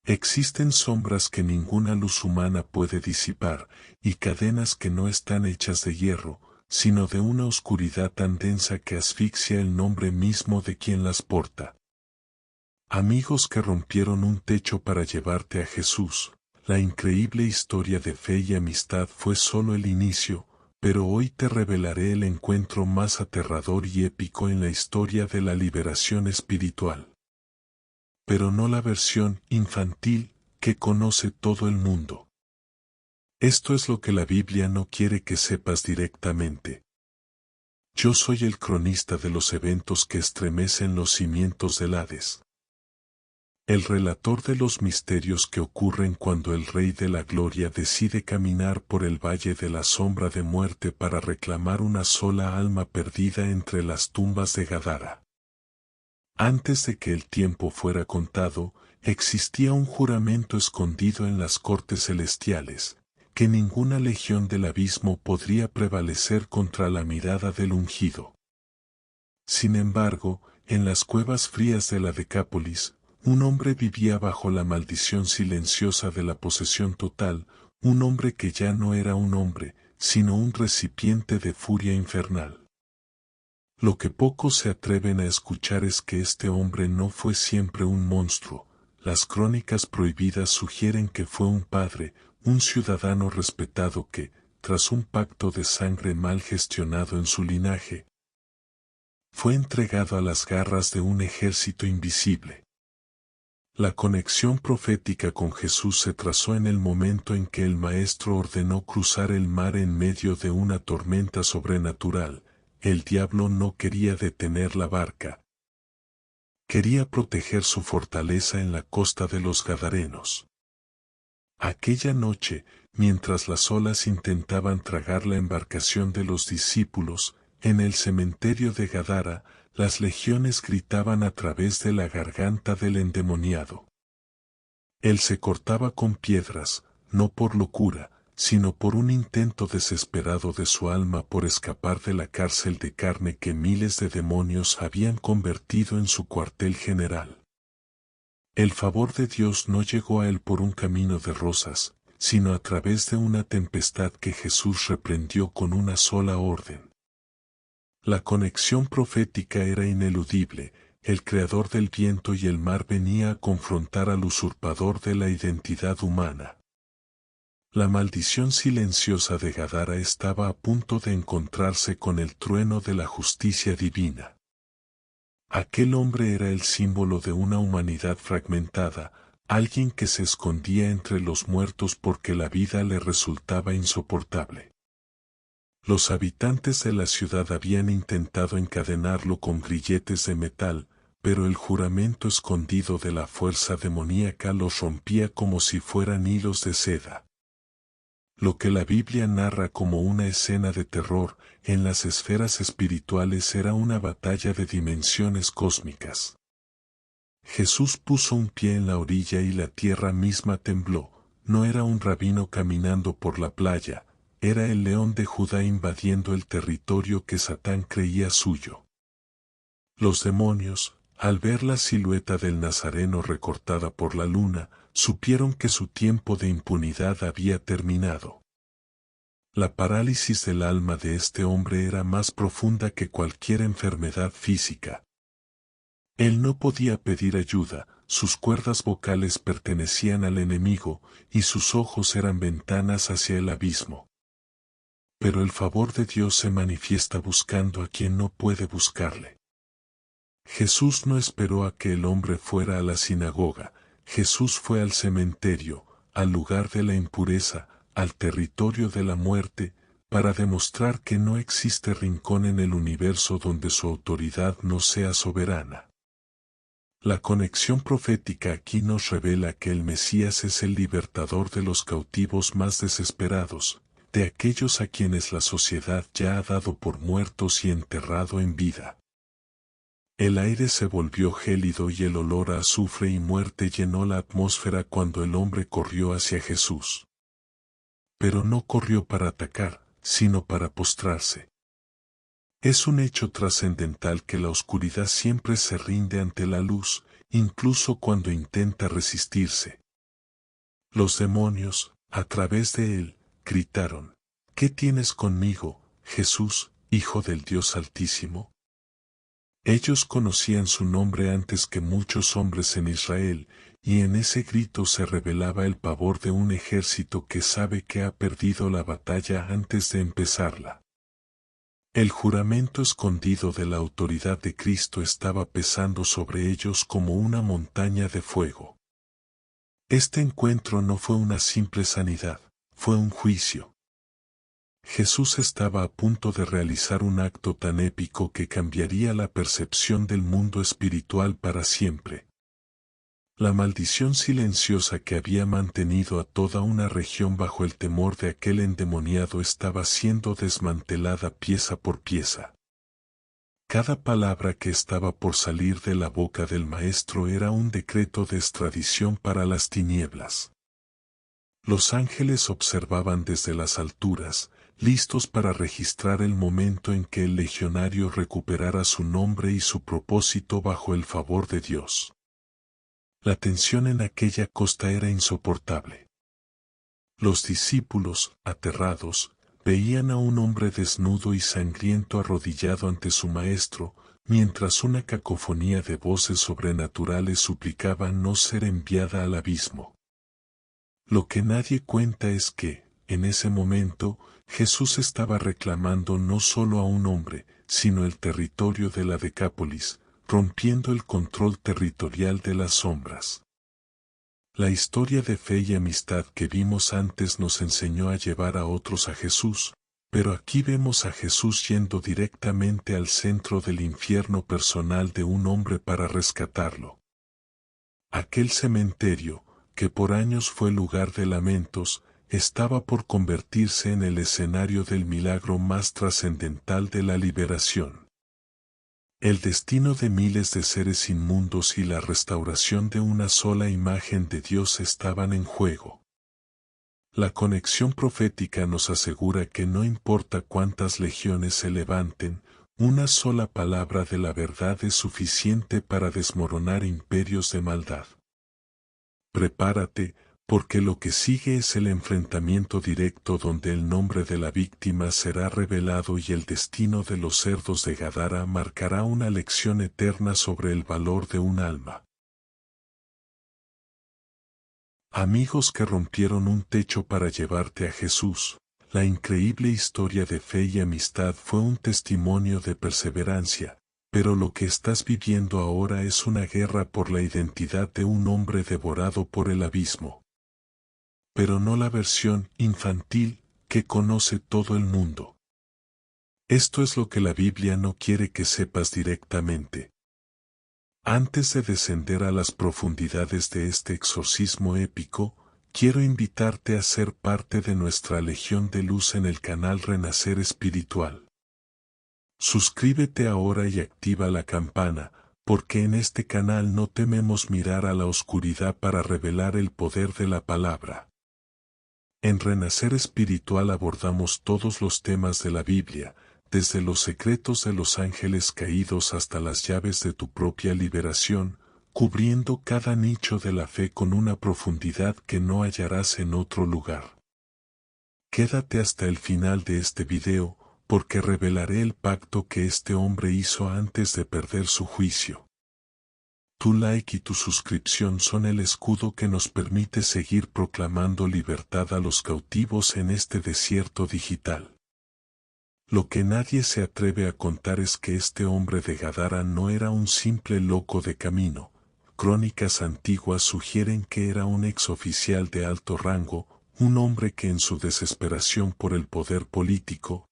Existen sombras que ninguna luz humana puede disipar, y cadenas que no están hechas de hierro, sino de una oscuridad tan densa que asfixia el nombre mismo de quien las porta. Amigos que rompieron un techo para llevarte a Jesús, la increíble historia de fe y amistad fue solo el inicio, pero hoy te revelaré el encuentro más aterrador y épico en la historia de la liberación espiritual. Pero no la versión infantil que conoce todo el mundo. Esto es lo que la Biblia no quiere que sepas directamente. Yo soy el cronista de los eventos que estremecen los cimientos del Hades. El relator de los misterios que ocurren cuando el Rey de la Gloria decide caminar por el valle de la sombra de muerte para reclamar una sola alma perdida entre las tumbas de Gadara. Antes de que el tiempo fuera contado, existía un juramento escondido en las cortes celestiales, que ninguna legión del abismo podría prevalecer contra la mirada del ungido. Sin embargo, en las cuevas frías de la Decápolis, un hombre vivía bajo la maldición silenciosa de la posesión total, un hombre que ya no era un hombre, sino un recipiente de furia infernal. Lo que pocos se atreven a escuchar es que este hombre no fue siempre un monstruo. Las crónicas prohibidas sugieren que fue un padre, un ciudadano respetado que, tras un pacto de sangre mal gestionado en su linaje, fue entregado a las garras de un ejército invisible. La conexión profética con Jesús se trazó en el momento en que el Maestro ordenó cruzar el mar en medio de una tormenta sobrenatural. El diablo no quería detener la barca. Quería proteger su fortaleza en la costa de los Gadarenos. Aquella noche, mientras las olas intentaban tragar la embarcación de los discípulos, en el cementerio de Gadara, las legiones gritaban a través de la garganta del endemoniado. Él se cortaba con piedras, no por locura, sino por un intento desesperado de su alma por escapar de la cárcel de carne que miles de demonios habían convertido en su cuartel general. El favor de Dios no llegó a él por un camino de rosas, sino a través de una tempestad que Jesús reprendió con una sola orden. La conexión profética era ineludible, el creador del viento y el mar venía a confrontar al usurpador de la identidad humana. La maldición silenciosa de Gadara estaba a punto de encontrarse con el trueno de la justicia divina. Aquel hombre era el símbolo de una humanidad fragmentada, alguien que se escondía entre los muertos porque la vida le resultaba insoportable. Los habitantes de la ciudad habían intentado encadenarlo con grilletes de metal, pero el juramento escondido de la fuerza demoníaca los rompía como si fueran hilos de seda. Lo que la Biblia narra como una escena de terror en las esferas espirituales era una batalla de dimensiones cósmicas. Jesús puso un pie en la orilla y la tierra misma tembló. No era un rabino caminando por la playa, era el león de Judá invadiendo el territorio que Satán creía suyo. Los demonios, al ver la silueta del Nazareno recortada por la luna, supieron que su tiempo de impunidad había terminado. La parálisis del alma de este hombre era más profunda que cualquier enfermedad física. Él no podía pedir ayuda, sus cuerdas vocales pertenecían al enemigo, y sus ojos eran ventanas hacia el abismo. Pero el favor de Dios se manifiesta buscando a quien no puede buscarle. Jesús no esperó a que el hombre fuera a la sinagoga, Jesús fue al cementerio, al lugar de la impureza, al territorio de la muerte, para demostrar que no existe rincón en el universo donde su autoridad no sea soberana. La conexión profética aquí nos revela que el Mesías es el libertador de los cautivos más desesperados, de aquellos a quienes la sociedad ya ha dado por muertos y enterrado en vida. El aire se volvió gélido y el olor a azufre y muerte llenó la atmósfera cuando el hombre corrió hacia Jesús. Pero no corrió para atacar, sino para postrarse. Es un hecho trascendental que la oscuridad siempre se rinde ante la luz, incluso cuando intenta resistirse. Los demonios, a través de él, gritaron: ¿Qué tienes conmigo, Jesús, Hijo del Dios Altísimo? Ellos conocían su nombre antes que muchos hombres en Israel, y en ese grito se revelaba el pavor de un ejército que sabe que ha perdido la batalla antes de empezarla. El juramento escondido de la autoridad de Cristo estaba pesando sobre ellos como una montaña de fuego. Este encuentro no fue una simple sanidad, fue un juicio. Jesús estaba a punto de realizar un acto tan épico que cambiaría la percepción del mundo espiritual para siempre. La maldición silenciosa que había mantenido a toda una región bajo el temor de aquel endemoniado estaba siendo desmantelada pieza por pieza. Cada palabra que estaba por salir de la boca del Maestro era un decreto de extradición para las tinieblas. Los ángeles observaban desde las alturas, listos para registrar el momento en que el legionario recuperara su nombre y su propósito bajo el favor de Dios. La tensión en aquella costa era insoportable. Los discípulos, aterrados, veían a un hombre desnudo y sangriento arrodillado ante su maestro, mientras una cacofonía de voces sobrenaturales suplicaba no ser enviada al abismo. Lo que nadie cuenta es que, en ese momento, Jesús estaba reclamando no solo a un hombre, sino el territorio de la Decápolis, rompiendo el control territorial de las sombras. La historia de fe y amistad que vimos antes nos enseñó a llevar a otros a Jesús, pero aquí vemos a Jesús yendo directamente al centro del infierno personal de un hombre para rescatarlo. Aquel cementerio, que por años fue lugar de lamentos, estaba por convertirse en el escenario del milagro más trascendental de la liberación. El destino de miles de seres inmundos y la restauración de una sola imagen de Dios estaban en juego. La conexión profética nos asegura que no importa cuántas legiones se levanten, una sola palabra de la verdad es suficiente para desmoronar imperios de maldad. Prepárate, porque lo que sigue es el enfrentamiento directo donde el nombre de la víctima será revelado y el destino de los cerdos de Gadara marcará una lección eterna sobre el valor de un alma. Amigos que rompieron un techo para llevarte a Jesús, la increíble historia de fe y amistad fue un testimonio de perseverancia, pero lo que estás viviendo ahora es una guerra por la identidad de un hombre devorado por el abismo. Pero no la versión infantil que conoce todo el mundo. Esto es lo que la Biblia no quiere que sepas directamente. Antes de descender a las profundidades de este exorcismo épico, quiero invitarte a ser parte de nuestra Legión de Luz en el canal Renacer Espiritual. Suscríbete ahora y activa la campana, porque en este canal no tememos mirar a la oscuridad para revelar el poder de la palabra. En Renacer Espiritual abordamos todos los temas de la Biblia, desde los secretos de los ángeles caídos hasta las llaves de tu propia liberación, cubriendo cada nicho de la fe con una profundidad que no hallarás en otro lugar. Quédate hasta el final de este video, porque revelaré el pacto que este hombre hizo antes de perder su juicio. Tu like y tu suscripción son el escudo que nos permite seguir proclamando libertad a los cautivos en este desierto digital. Lo que nadie se atreve a contar es que este hombre de Gadara no era un simple loco de camino. Crónicas antiguas sugieren que era un exoficial de alto rango, un hombre que en su desesperación por el poder político,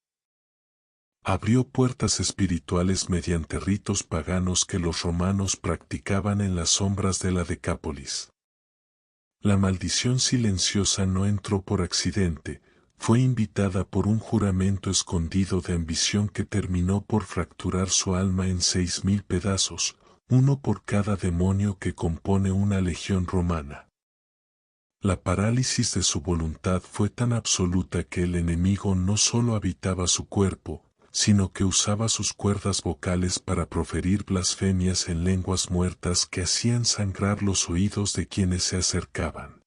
abrió puertas espirituales mediante ritos paganos que los romanos practicaban en las sombras de la Decápolis. La maldición silenciosa no entró por accidente, fue invitada por un juramento escondido de ambición que terminó por fracturar su alma en 6.000 pedazos, uno por cada demonio que compone una legión romana. La parálisis de su voluntad fue tan absoluta que el enemigo no solo habitaba su cuerpo, sino que usaba sus cuerdas vocales para proferir blasfemias en lenguas muertas que hacían sangrar los oídos de quienes se acercaban.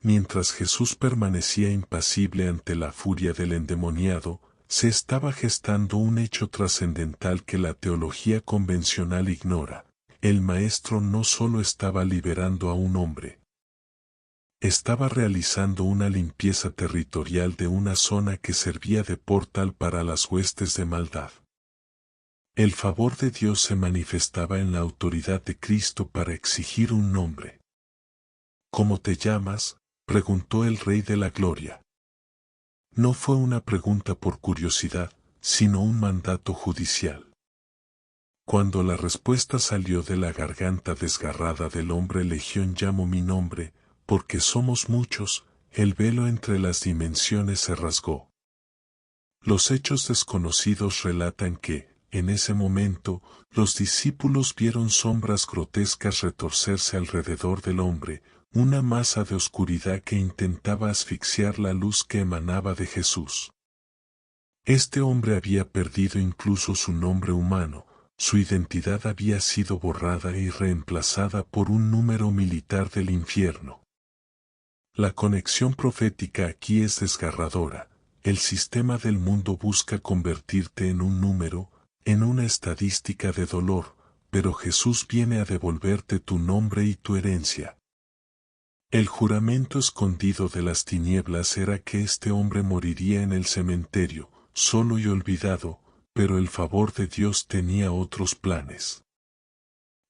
Mientras Jesús permanecía impasible ante la furia del endemoniado, se estaba gestando un hecho trascendental que la teología convencional ignora. El Maestro no solo estaba liberando a un hombre, estaba realizando una limpieza territorial de una zona que servía de portal para las huestes de maldad. El favor de Dios se manifestaba en la autoridad de Cristo para exigir un nombre. ¿Cómo te llamas?, preguntó el Rey de la Gloria. No fue una pregunta por curiosidad, sino un mandato judicial. Cuando la respuesta salió de la garganta desgarrada del hombre legión, llamo mi nombre, porque somos muchos, el velo entre las dimensiones se rasgó. Los hechos desconocidos relatan que, en ese momento, los discípulos vieron sombras grotescas retorcerse alrededor del hombre, una masa de oscuridad que intentaba asfixiar la luz que emanaba de Jesús. Este hombre había perdido incluso su nombre humano, su identidad había sido borrada y reemplazada por un número militar del infierno. La conexión profética aquí es desgarradora. El sistema del mundo busca convertirte en un número, en una estadística de dolor, pero Jesús viene a devolverte tu nombre y tu herencia. El juramento escondido de las tinieblas era que este hombre moriría en el cementerio, solo y olvidado, pero el favor de Dios tenía otros planes.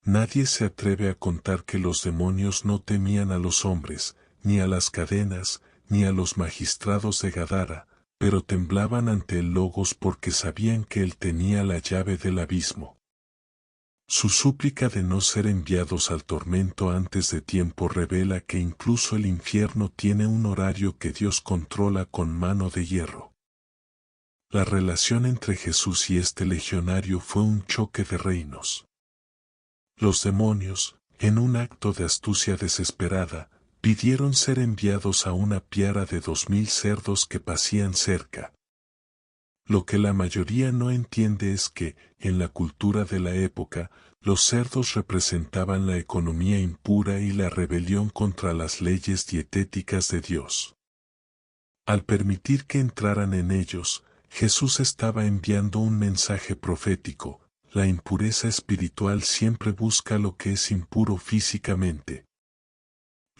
Nadie se atreve a contar que los demonios no temían a los hombres, ni a las cadenas, ni a los magistrados de Gadara, pero temblaban ante el Logos porque sabían que él tenía la llave del abismo. Su súplica de no ser enviados al tormento antes de tiempo revela que incluso el infierno tiene un horario que Dios controla con mano de hierro. La relación entre Jesús y este legionario fue un choque de reinos. Los demonios, en un acto de astucia desesperada, pidieron ser enviados a una piara de 2000 cerdos que pacían cerca. Lo que la mayoría no entiende es que, en la cultura de la época, los cerdos representaban la economía impura y la rebelión contra las leyes dietéticas de Dios. Al permitir que entraran en ellos, Jesús estaba enviando un mensaje profético. La impureza espiritual siempre busca lo que es impuro físicamente.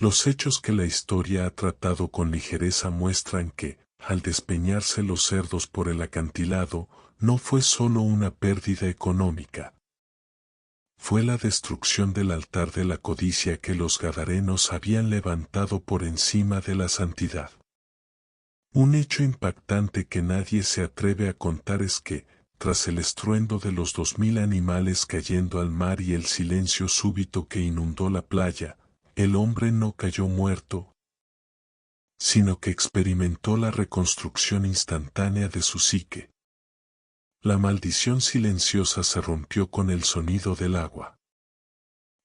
Los hechos que la historia ha tratado con ligereza muestran que, al despeñarse los cerdos por el acantilado, no fue solo una pérdida económica. Fue la destrucción del altar de la codicia que los gadarenos habían levantado por encima de la santidad. Un hecho impactante que nadie se atreve a contar es que, tras el estruendo de los 2000 animales cayendo al mar y el silencio súbito que inundó la playa, el hombre no cayó muerto, sino que experimentó la reconstrucción instantánea de su psique. La maldición silenciosa se rompió con el sonido del agua.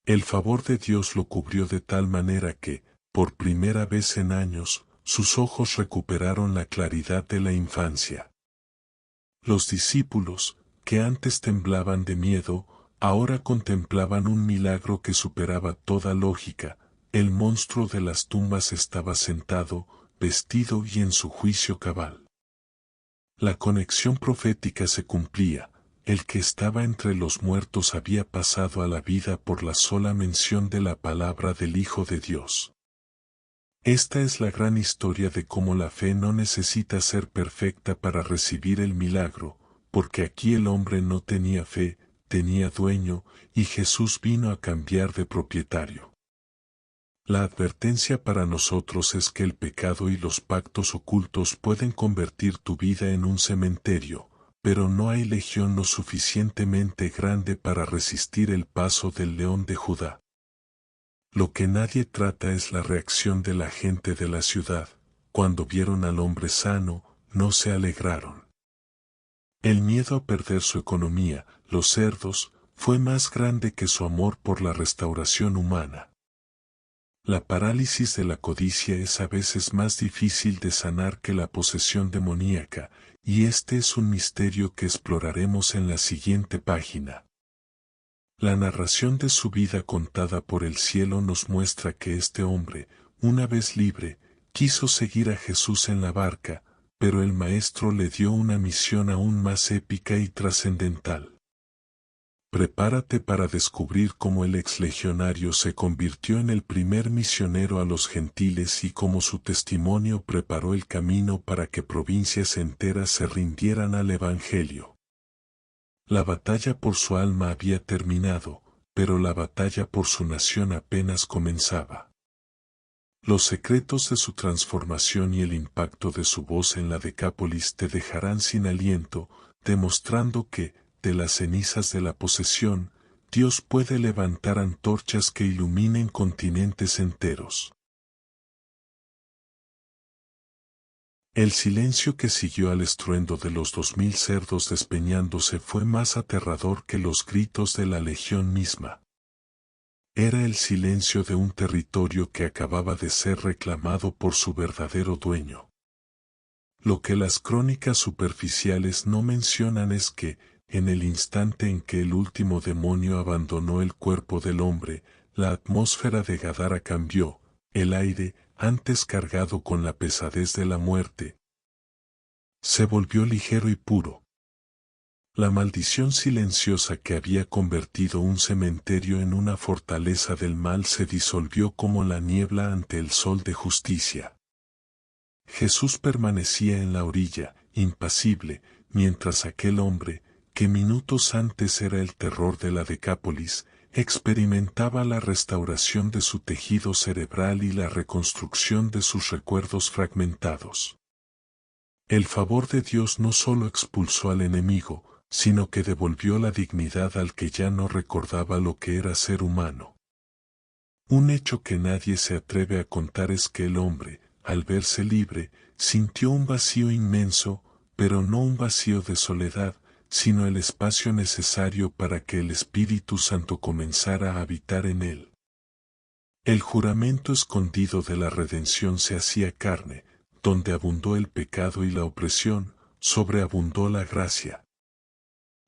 El favor de Dios lo cubrió de tal manera que, por primera vez en años, sus ojos recuperaron la claridad de la infancia. Los discípulos, que antes temblaban de miedo, ahora contemplaban un milagro que superaba toda lógica. El monstruo de las tumbas estaba sentado, vestido y en su juicio cabal. La conexión profética se cumplía. El que estaba entre los muertos había pasado a la vida por la sola mención de la palabra del Hijo de Dios. Esta es la gran historia de cómo la fe no necesita ser perfecta para recibir el milagro, porque aquí el hombre no tenía fe, tenía dueño, y Jesús vino a cambiar de propietario. La advertencia para nosotros es que el pecado y los pactos ocultos pueden convertir tu vida en un cementerio, pero no hay legión lo suficientemente grande para resistir el paso del león de Judá. Lo que nadie trata es la reacción de la gente de la ciudad. Cuando vieron al hombre sano, no se alegraron. El miedo a perder su economía, los cerdos, fue más grande que su amor por la restauración humana. La parálisis de la codicia es a veces más difícil de sanar que la posesión demoníaca, y este es un misterio que exploraremos en la siguiente página. La narración de su vida contada por el cielo nos muestra que este hombre, una vez libre, quiso seguir a Jesús en la barca, pero el Maestro le dio una misión aún más épica y trascendental. Prepárate para descubrir cómo el exlegionario se convirtió en el primer misionero a los gentiles y cómo su testimonio preparó el camino para que provincias enteras se rindieran al Evangelio. La batalla por su alma había terminado, pero la batalla por su nación apenas comenzaba. Los secretos de su transformación y el impacto de su voz en la Decápolis te dejarán sin aliento, demostrando que, de las cenizas de la posesión, Dios puede levantar antorchas que iluminen continentes enteros. El silencio que siguió al estruendo de los 2000 cerdos despeñándose fue más aterrador que los gritos de la legión misma. Era el silencio de un territorio que acababa de ser reclamado por su verdadero dueño. Lo que las crónicas superficiales no mencionan es que, en el instante en que el último demonio abandonó el cuerpo del hombre, la atmósfera de Gadara cambió, el aire, antes cargado con la pesadez de la muerte, se volvió ligero y puro. La maldición silenciosa que había convertido un cementerio en una fortaleza del mal se disolvió como la niebla ante el sol de justicia. Jesús permanecía en la orilla, impasible, mientras aquel hombre, que minutos antes era el terror de la Decápolis, experimentaba la restauración de su tejido cerebral y la reconstrucción de sus recuerdos fragmentados. El favor de Dios no solo expulsó al enemigo, sino que devolvió la dignidad al que ya no recordaba lo que era ser humano. Un hecho que nadie se atreve a contar es que el hombre, al verse libre, sintió un vacío inmenso, pero no un vacío de soledad, sino el espacio necesario para que el Espíritu Santo comenzara a habitar en él. El juramento escondido de la redención se hacía carne, donde abundó el pecado y la opresión, sobreabundó la gracia.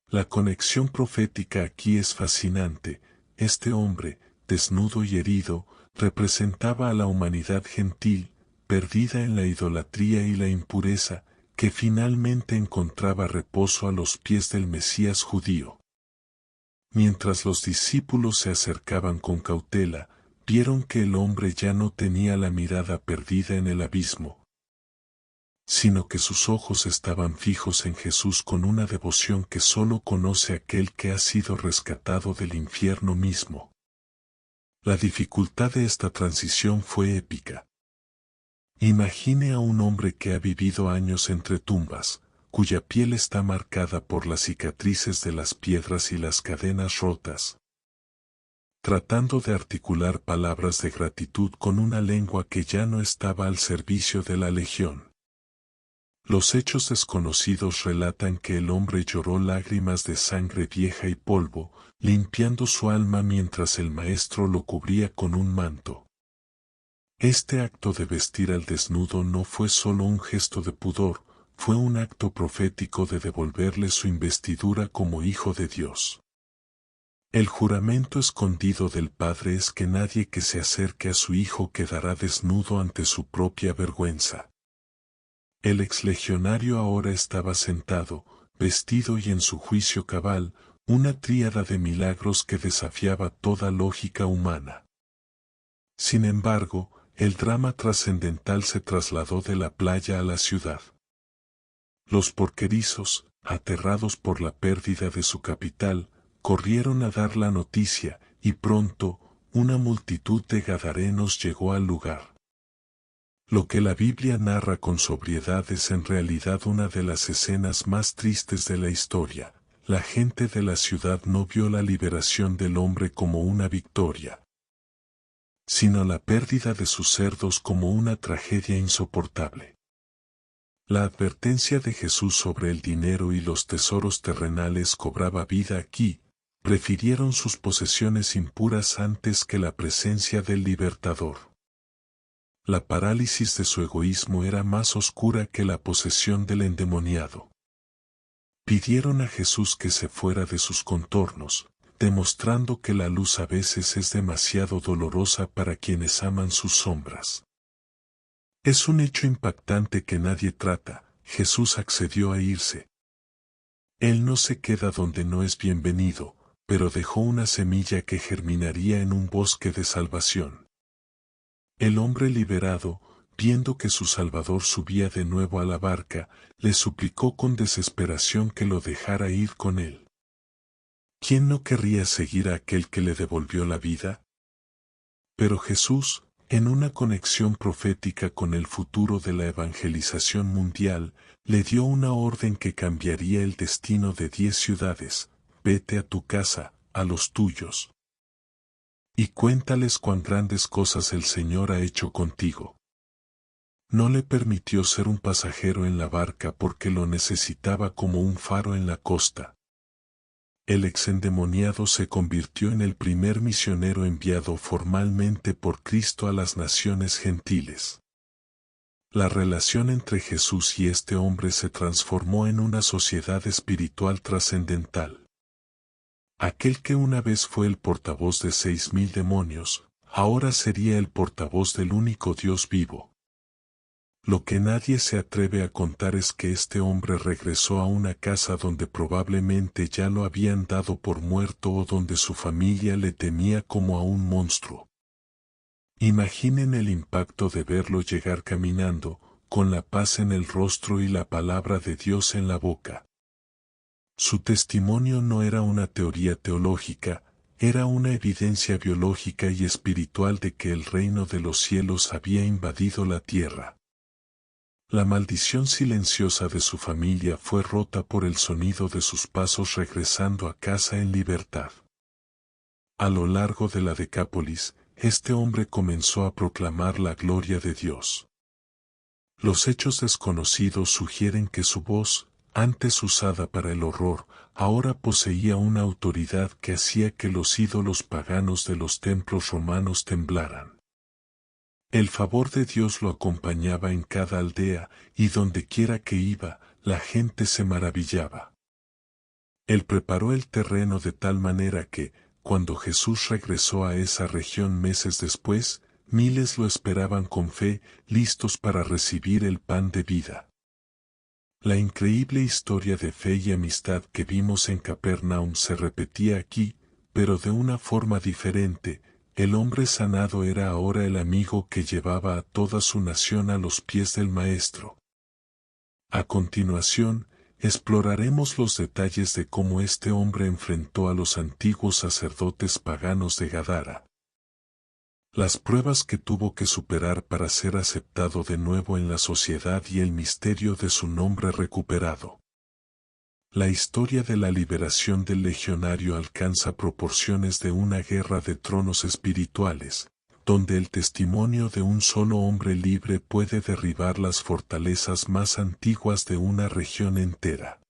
La conexión profética aquí es fascinante. Este hombre, desnudo y herido, representaba a la humanidad gentil, perdida en la idolatría y la impureza, que finalmente encontraba reposo a los pies del Mesías judío. Mientras los discípulos se acercaban con cautela, vieron que el hombre ya no tenía la mirada perdida en el abismo, sino que sus ojos estaban fijos en Jesús con una devoción que solo conoce aquel que ha sido rescatado del infierno mismo. La dificultad de esta transición fue épica. Imagine a un hombre que ha vivido años entre tumbas, cuya piel está marcada por las cicatrices de las piedras y las cadenas rotas, tratando de articular palabras de gratitud con una lengua que ya no estaba al servicio de la legión. Los hechos desconocidos relatan que el hombre lloró lágrimas de sangre vieja y polvo, limpiando su alma mientras el maestro lo cubría con un manto. Este acto de vestir al desnudo no fue solo un gesto de pudor, fue un acto profético de devolverle su investidura como hijo de Dios. El juramento escondido del Padre es que nadie que se acerque a su hijo quedará desnudo ante su propia vergüenza. El exlegionario ahora estaba sentado, vestido y en su juicio cabal, una tríada de milagros que desafiaba toda lógica humana. Sin embargo, el drama trascendental se trasladó de la playa a la ciudad. Los porquerizos, aterrados por la pérdida de su capital, corrieron a dar la noticia, y pronto, una multitud de gadarenos llegó al lugar. Lo que la Biblia narra con sobriedad es en realidad una de las escenas más tristes de la historia. La gente de la ciudad no vio la liberación del hombre como una victoria, sino la pérdida de sus cerdos como una tragedia insoportable. La advertencia de Jesús sobre el dinero y los tesoros terrenales cobraba vida aquí. Prefirieron sus posesiones impuras antes que la presencia del libertador. La parálisis de su egoísmo era más oscura que la posesión del endemoniado. Pidieron a Jesús que se fuera de sus contornos, demostrando que la luz a veces es demasiado dolorosa para quienes aman sus sombras. Es un hecho impactante que nadie trata. Jesús accedió a irse. Él no se queda donde no es bienvenido, pero dejó una semilla que germinaría en un bosque de salvación. El hombre liberado, viendo que su Salvador subía de nuevo a la barca, le suplicó con desesperación que lo dejara ir con él. ¿Quién no querría seguir a aquel que le devolvió la vida? Pero Jesús, en una conexión profética con el futuro de la evangelización mundial, le dio una orden que cambiaría el destino de 10 ciudades: vete a tu casa, a los tuyos, y cuéntales cuán grandes cosas el Señor ha hecho contigo. No le permitió ser un pasajero en la barca porque lo necesitaba como un faro en la costa. El exendemoniado se convirtió en el primer misionero enviado formalmente por Cristo a las naciones gentiles. La relación entre Jesús y este hombre se transformó en una sociedad espiritual trascendental. Aquel que una vez fue el portavoz de 6.000 demonios, ahora sería el portavoz del único Dios vivo. Lo que nadie se atreve a contar es que este hombre regresó a una casa donde probablemente ya lo habían dado por muerto o donde su familia le temía como a un monstruo. Imaginen el impacto de verlo llegar caminando, con la paz en el rostro y la palabra de Dios en la boca. Su testimonio no era una teoría teológica, era una evidencia biológica y espiritual de que el reino de los cielos había invadido la tierra. La maldición silenciosa de su familia fue rota por el sonido de sus pasos regresando a casa en libertad. A lo largo de la Decápolis, este hombre comenzó a proclamar la gloria de Dios. Los hechos desconocidos sugieren que su voz, antes usada para el horror, ahora poseía una autoridad que hacía que los ídolos paganos de los templos romanos temblaran. El favor de Dios lo acompañaba en cada aldea, y donde quiera que iba, la gente se maravillaba. Él preparó el terreno de tal manera que, cuando Jesús regresó a esa región meses después, miles lo esperaban con fe, listos para recibir el pan de vida. La increíble historia de fe y amistad que vimos en Capernaum se repetía aquí, pero de una forma diferente. El hombre sanado era ahora el amigo que llevaba a toda su nación a los pies del Maestro. A continuación, exploraremos los detalles de cómo este hombre enfrentó a los antiguos sacerdotes paganos de Gadara. Las pruebas que tuvo que superar para ser aceptado de nuevo en la sociedad y el misterio de su nombre recuperado. La historia de la liberación del legionario alcanza proporciones de una guerra de tronos espirituales, donde el testimonio de un solo hombre libre puede derribar las fortalezas más antiguas de una región entera.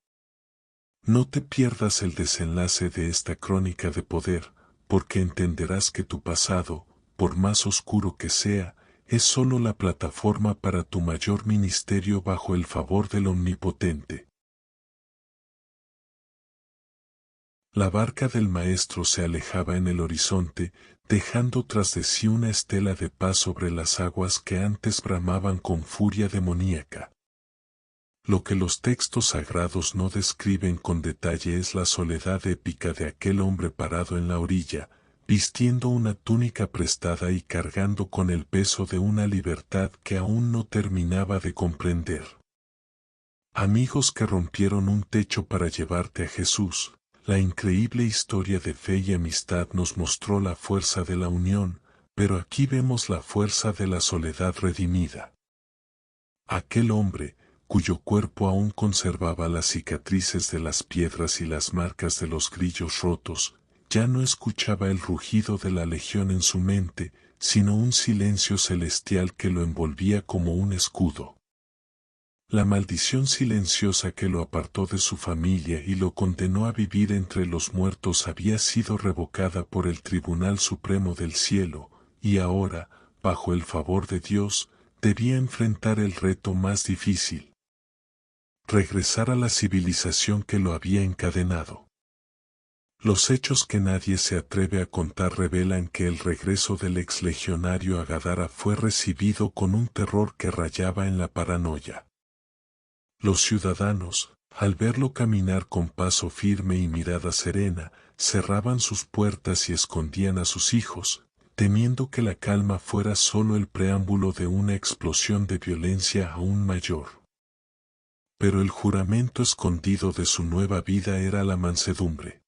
No te pierdas el desenlace de esta crónica de poder, porque entenderás que tu pasado, por más oscuro que sea, es solo la plataforma para tu mayor ministerio bajo el favor del Omnipotente. La barca del Maestro se alejaba en el horizonte, dejando tras de sí una estela de paz sobre las aguas que antes bramaban con furia demoníaca. Lo que los textos sagrados no describen con detalle es la soledad épica de aquel hombre parado en la orilla, vistiendo una túnica prestada y cargando con el peso de una libertad que aún no terminaba de comprender. Amigos que rompieron un techo para llevarte a Jesús. La increíble historia de fe y amistad nos mostró la fuerza de la unión, pero aquí vemos la fuerza de la soledad redimida. Aquel hombre, cuyo cuerpo aún conservaba las cicatrices de las piedras y las marcas de los grillos rotos, ya no escuchaba el rugido de la legión en su mente, sino un silencio celestial que lo envolvía como un escudo. La maldición silenciosa que lo apartó de su familia y lo condenó a vivir entre los muertos había sido revocada por el Tribunal Supremo del Cielo, y ahora, bajo el favor de Dios, debía enfrentar el reto más difícil: regresar a la civilización que lo había encadenado. Los hechos que nadie se atreve a contar revelan que el regreso del ex legionario a Gadara fue recibido con un terror que rayaba en la paranoia. Los ciudadanos, al verlo caminar con paso firme y mirada serena, cerraban sus puertas y escondían a sus hijos, temiendo que la calma fuera solo el preámbulo de una explosión de violencia aún mayor. Pero el juramento escondido de su nueva vida era la mansedumbre.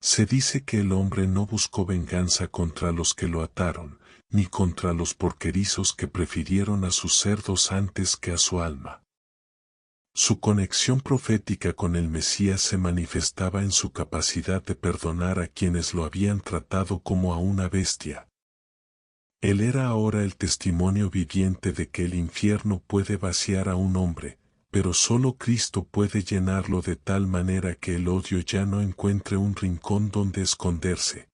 Se dice que el hombre no buscó venganza contra los que lo ataron, ni contra los porquerizos que prefirieron a sus cerdos antes que a su alma. Su conexión profética con el Mesías se manifestaba en su capacidad de perdonar a quienes lo habían tratado como a una bestia. Él era ahora el testimonio viviente de que el infierno puede vaciar a un hombre, pero solo Cristo puede llenarlo de tal manera que el odio ya no encuentre un rincón donde esconderse.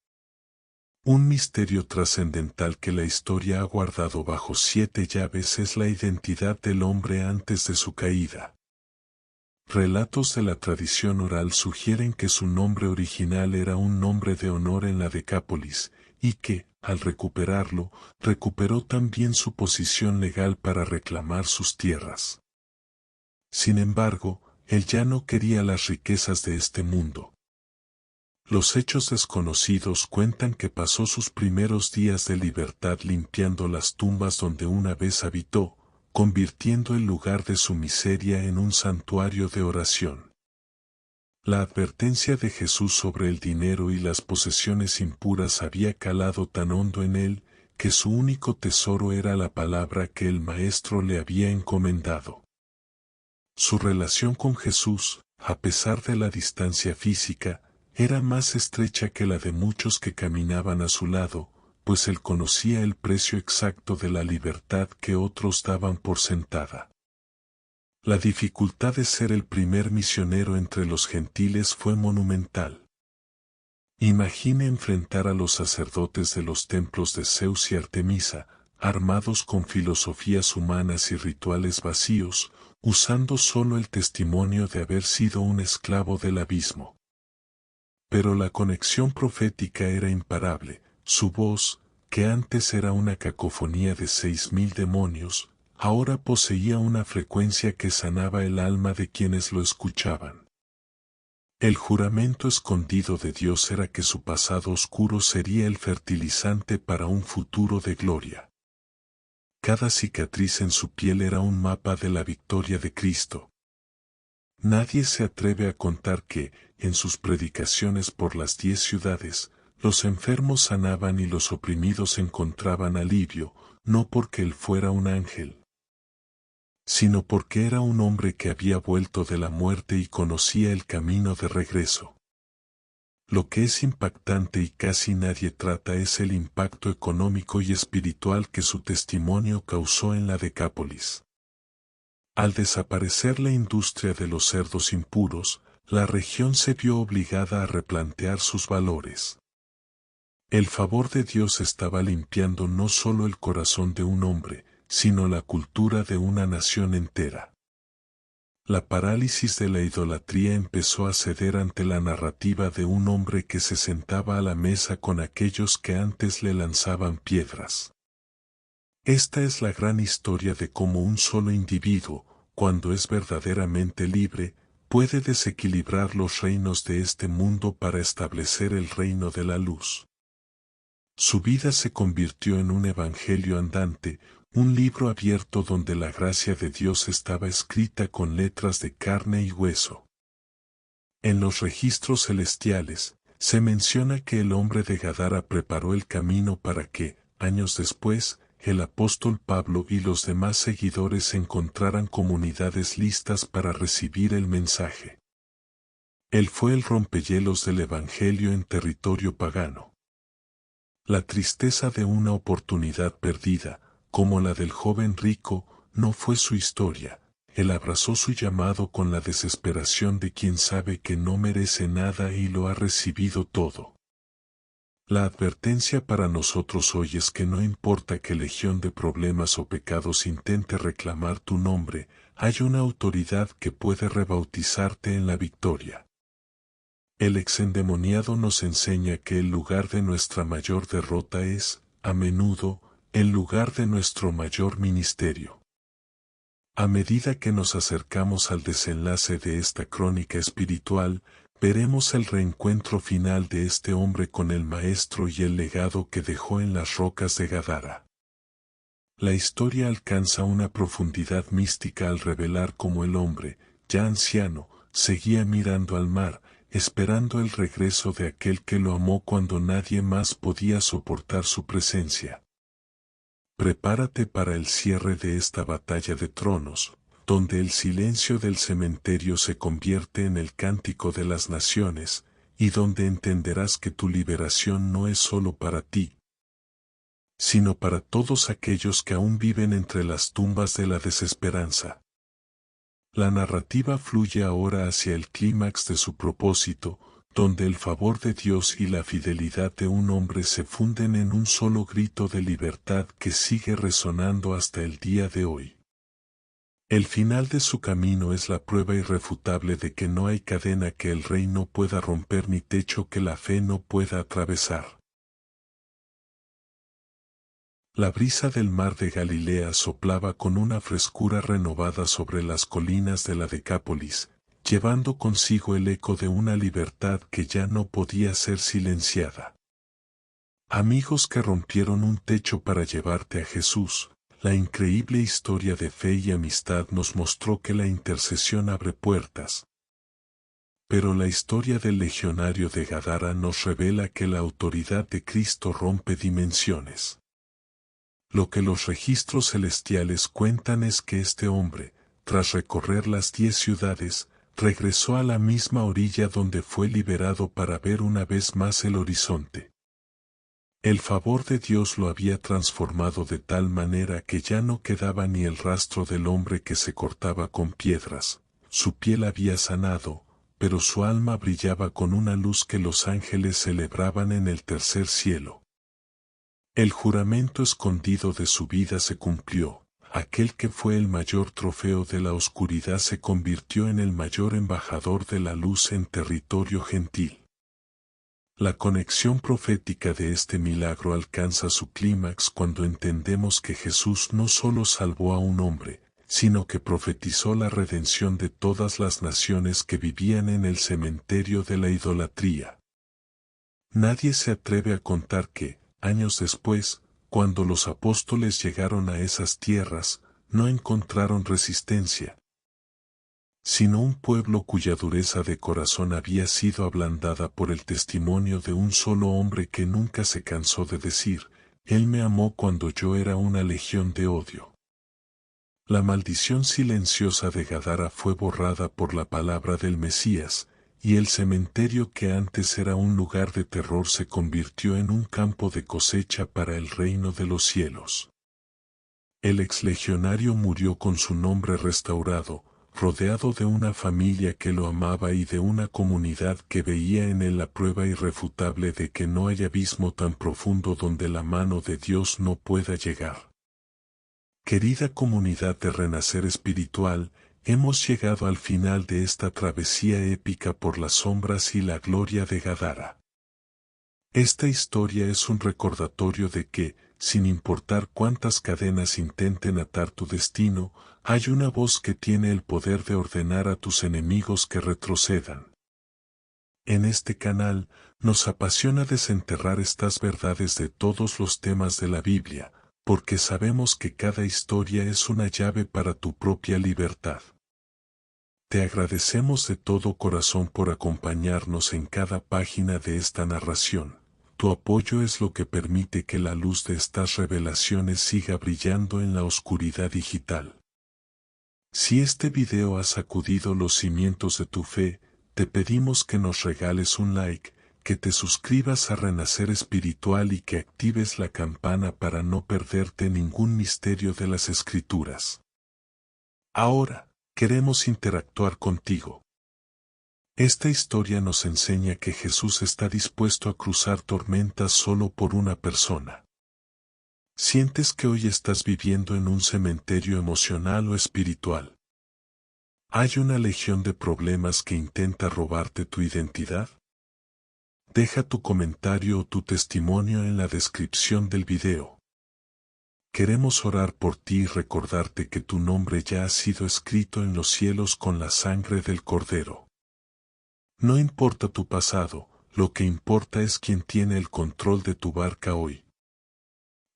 Un misterio trascendental que la historia ha guardado bajo 7 llaves es la identidad del hombre antes de su caída. Relatos de la tradición oral sugieren que su nombre original era un nombre de honor en la Decápolis, y que, al recuperarlo, recuperó también su posición legal para reclamar sus tierras. Sin embargo, él ya no quería las riquezas de este mundo. Los hechos desconocidos cuentan que pasó sus primeros días de libertad limpiando las tumbas donde una vez habitó, convirtiendo el lugar de su miseria en un santuario de oración. La advertencia de Jesús sobre el dinero y las posesiones impuras había calado tan hondo en él, que su único tesoro era la palabra que el Maestro le había encomendado. Su relación con Jesús, a pesar de la distancia física, era más estrecha que la de muchos que caminaban a su lado, pues él conocía el precio exacto de la libertad que otros daban por sentada. La dificultad de ser el primer misionero entre los gentiles fue monumental. Imagine enfrentar a los sacerdotes de los templos de Zeus y Artemisa, armados con filosofías humanas y rituales vacíos, usando solo el testimonio de haber sido un esclavo del abismo. Pero la conexión profética era imparable, su voz, que antes era una cacofonía de 6.000 demonios, ahora poseía una frecuencia que sanaba el alma de quienes lo escuchaban. El juramento escondido de Dios era que su pasado oscuro sería el fertilizante para un futuro de gloria. Cada cicatriz en su piel era un mapa de la victoria de Cristo. Nadie se atreve a contar que, en sus predicaciones por las 10 ciudades, los enfermos sanaban y los oprimidos encontraban alivio, no porque él fuera un ángel, sino porque era un hombre que había vuelto de la muerte y conocía el camino de regreso. Lo que es impactante y casi nadie trata es el impacto económico y espiritual que su testimonio causó en la Decápolis. Al desaparecer la industria de los cerdos impuros, la región se vio obligada a replantear sus valores. El favor de Dios estaba limpiando no solo el corazón de un hombre, sino la cultura de una nación entera. La parálisis de la idolatría empezó a ceder ante la narrativa de un hombre que se sentaba a la mesa con aquellos que antes le lanzaban piedras. Esta es la gran historia de cómo un solo individuo, cuando es verdaderamente libre, puede desequilibrar los reinos de este mundo para establecer el reino de la luz. Su vida se convirtió en un evangelio andante, un libro abierto donde la gracia de Dios estaba escrita con letras de carne y hueso. En los registros celestiales, se menciona que el hombre de Gadara preparó el camino para que, años después, el apóstol Pablo y los demás seguidores encontraran comunidades listas para recibir el mensaje. Él fue el rompehielos del evangelio en territorio pagano. La tristeza de una oportunidad perdida, como la del joven rico, no fue su historia. Él abrazó su llamado con la desesperación de quien sabe que no merece nada y lo ha recibido todo. La advertencia para nosotros hoy es que no importa qué legión de problemas o pecados intente reclamar tu nombre, hay una autoridad que puede rebautizarte en la victoria. El exendemoniado nos enseña que el lugar de nuestra mayor derrota es, a menudo, el lugar de nuestro mayor ministerio. A medida que nos acercamos al desenlace de esta crónica espiritual, veremos el reencuentro final de este hombre con el Maestro y el legado que dejó en las rocas de Gadara. La historia alcanza una profundidad mística al revelar cómo el hombre, ya anciano, seguía mirando al mar, esperando el regreso de aquel que lo amó cuando nadie más podía soportar su presencia. Prepárate para el cierre de esta batalla de tronos, donde el silencio del cementerio se convierte en el cántico de las naciones, y donde entenderás que tu liberación no es solo para ti, sino para todos aquellos que aún viven entre las tumbas de la desesperanza. La narrativa fluye ahora hacia el clímax de su propósito, donde el favor de Dios y la fidelidad de un hombre se funden en un solo grito de libertad que sigue resonando hasta el día de hoy. El final de su camino es la prueba irrefutable de que no hay cadena que el rey no pueda romper ni techo que la fe no pueda atravesar. La brisa del mar de Galilea soplaba con una frescura renovada sobre las colinas de la Decápolis, llevando consigo el eco de una libertad que ya no podía ser silenciada. Amigos que rompieron un techo para llevarte a Jesús, la increíble historia de fe y amistad nos mostró que la intercesión abre puertas. Pero la historia del legionario de Gadara nos revela que la autoridad de Cristo rompe dimensiones. Lo que los registros celestiales cuentan es que este hombre, tras recorrer las 10 ciudades, regresó a la misma orilla donde fue liberado para ver una vez más el horizonte. El favor de Dios lo había transformado de tal manera que ya no quedaba ni el rastro del hombre que se cortaba con piedras, su piel había sanado, pero su alma brillaba con una luz que los ángeles celebraban en el tercer cielo. El juramento escondido de su vida se cumplió, aquel que fue el mayor trofeo de la oscuridad se convirtió en el mayor embajador de la luz en territorio gentil. La conexión profética de este milagro alcanza su clímax cuando entendemos que Jesús no solo salvó a un hombre, sino que profetizó la redención de todas las naciones que vivían en el cementerio de la idolatría. Nadie se atreve a contar que, años después, cuando los apóstoles llegaron a esas tierras, no encontraron resistencia, sino un pueblo cuya dureza de corazón había sido ablandada por el testimonio de un solo hombre que nunca se cansó de decir, Él me amó cuando yo era una legión de odio. La maldición silenciosa de Gadara fue borrada por la palabra del Mesías, y el cementerio que antes era un lugar de terror se convirtió en un campo de cosecha para el reino de los cielos. El exlegionario murió con su nombre restaurado, rodeado de una familia que lo amaba y de una comunidad que veía en él la prueba irrefutable de que no hay abismo tan profundo donde la mano de Dios no pueda llegar. Querida comunidad de Renacer Espiritual, hemos llegado al final de esta travesía épica por las sombras y la gloria de Gadara. Esta historia es un recordatorio de que, sin importar cuántas cadenas intenten atar tu destino, hay una voz que tiene el poder de ordenar a tus enemigos que retrocedan. En este canal, nos apasiona desenterrar estas verdades de todos los temas de la Biblia, porque sabemos que cada historia es una llave para tu propia libertad. Te agradecemos de todo corazón por acompañarnos en cada página de esta narración. Tu apoyo es lo que permite que la luz de estas revelaciones siga brillando en la oscuridad digital. Si este video ha sacudido los cimientos de tu fe, te pedimos que nos regales un like, que te suscribas a Renacer Espiritual y que actives la campana para no perderte ningún misterio de las Escrituras. Ahora, queremos interactuar contigo. Esta historia nos enseña que Jesús está dispuesto a cruzar tormentas solo por una persona. ¿Sientes que hoy estás viviendo en un cementerio emocional o espiritual? ¿Hay una legión de problemas que intenta robarte tu identidad? Deja tu comentario o tu testimonio en la descripción del video. Queremos orar por ti y recordarte que tu nombre ya ha sido escrito en los cielos con la sangre del Cordero. No importa tu pasado, lo que importa es quién tiene el control de tu barca hoy.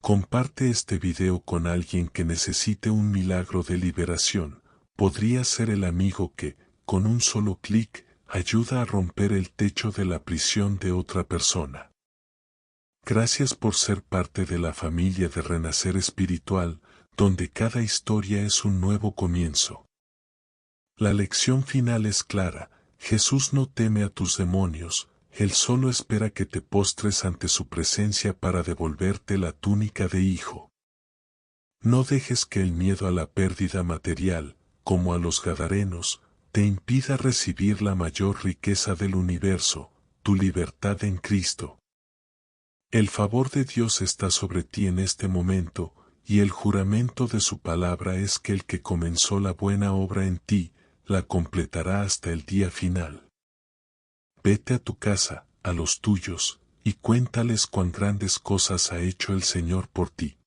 Comparte este video con alguien que necesite un milagro de liberación. Podría ser el amigo que, con un solo clic, ayuda a romper el techo de la prisión de otra persona. Gracias por ser parte de la familia de Renacer Espiritual, donde cada historia es un nuevo comienzo. La lección final es clara: Jesús no teme a tus demonios, Él solo espera que te postres ante su presencia para devolverte la túnica de hijo. No dejes que el miedo a la pérdida material, como a los gadarenos, te impida recibir la mayor riqueza del universo, tu libertad en Cristo. El favor de Dios está sobre ti en este momento, y el juramento de su palabra es que el que comenzó la buena obra en ti, la completará hasta el día final. Vete a tu casa, a los tuyos, y cuéntales cuán grandes cosas ha hecho el Señor por ti.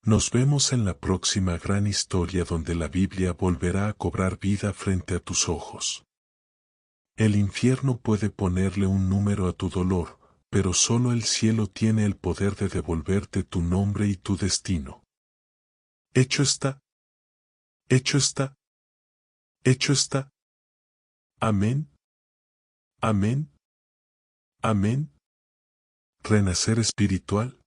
Nos vemos en la próxima gran historia donde la Biblia volverá a cobrar vida frente a tus ojos. El infierno puede ponerle un número a tu dolor, pero solo el cielo tiene el poder de devolverte tu nombre y tu destino. Hecho está. Hecho está. Hecho está. Amén. Amén. Amén. Renacer espiritual.